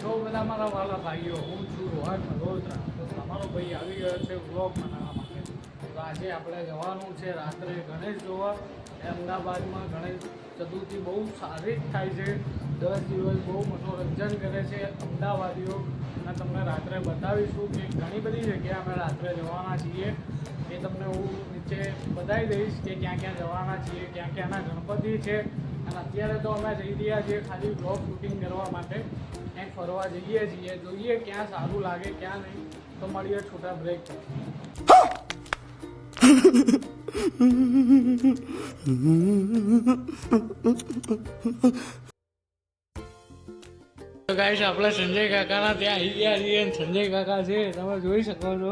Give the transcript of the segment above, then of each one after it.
તો બધા મારા વાલા ભાઈઓ, હું છું રોહન મલ્હોત્રા. તો તમારો ભાઈ આવી ગયો છે વ્લોગ બનાવવા માટે. તો આજે આપણે જવાનું છે રાત્રે ગણેશ જોવા. અમદાવાદમાં ગણેશ ચતુર્થી બહુ સારી જ થાય છે. 10 દિવસ બહુ મનોરંજન કરે છે અમદાવાદીઓ. અને તમને રાત્રે બતાવીશું કે ઘણી બધી જગ્યાએ અમે રાત્રે જવાના છીએ. એ તમને હું નીચે બતાવી દઈશ કે ક્યાં ક્યાં જવાના છીએ, ક્યાં ક્યાંના ગણપતિ છે. અને અત્યારે તો અમે જઈ રહ્યા છીએ ખાલી બ્લોગ શૂટિંગ કરવા માટે. ક્યાંક ફરવા જઈએ છીએ, જોઈએ ક્યાં સારું લાગે ક્યાં નહીં. તો મળીએ છોટા બ્રેક. તો ગાઈસ આપણે સંજય કાકાના ત્યાં આવી ગયા છીએ. સંજય કાકા છે, તમે જોઈ શકો છો.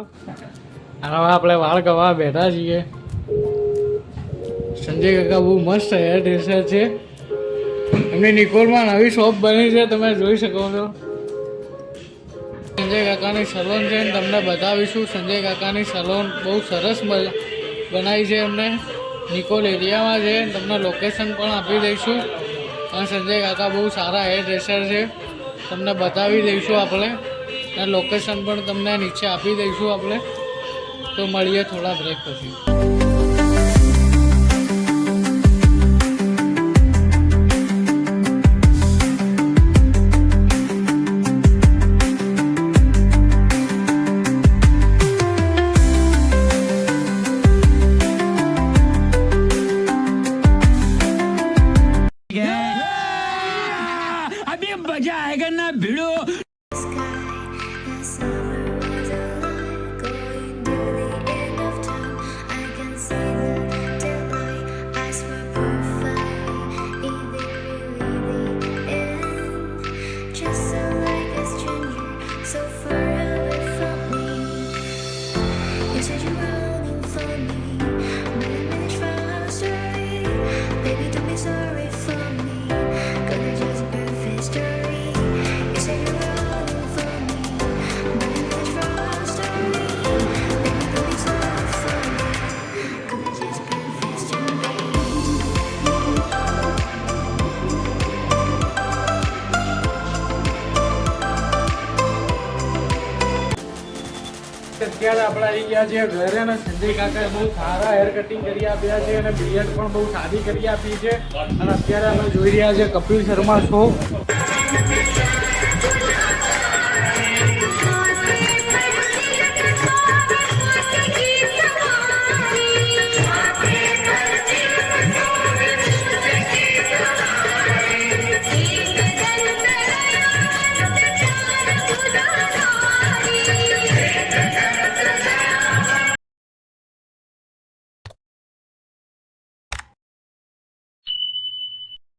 અને આપણે વાળ કવા બેઠા છીએ. સંજય કાકા બહુ મસ્ત હેર ડ્રેસર છે. એમની નિકોલમાં નવી શોપ બની છે, તમે જોઈ શકો છો. સંજય કાકાની સલોન છે, તમને બતાવીશું. સંજય કાકાની સલોન બહુ સરસ બનાવી છે એમને. નિકોલ એરિયામાં છે, તમને લોકેશન પણ આપી દઈશું. અને સંજય કાકા બહુ સારા હેર ડ્રેસર છે, તમને બતાવી દઈશું આપણે. અને લોકેશન પણ તમને નીચે આપી દઈશું આપણે. તો મળીએ થોડા બ્રેક પછી. अभी मजा आएगा ना भिड़ो. અત્યારે આપણે આવી ગયા છીએ ઘરે. અને સંજય કાકાએ બહુ સારા હેર કટિંગ કરી આપ્યા છે અને બિયર્ડ પણ બહુ સારી કરી આપી છે. અને અત્યારે અમે જોઈ રહ્યા છીએ કપિલ શર્મા શો.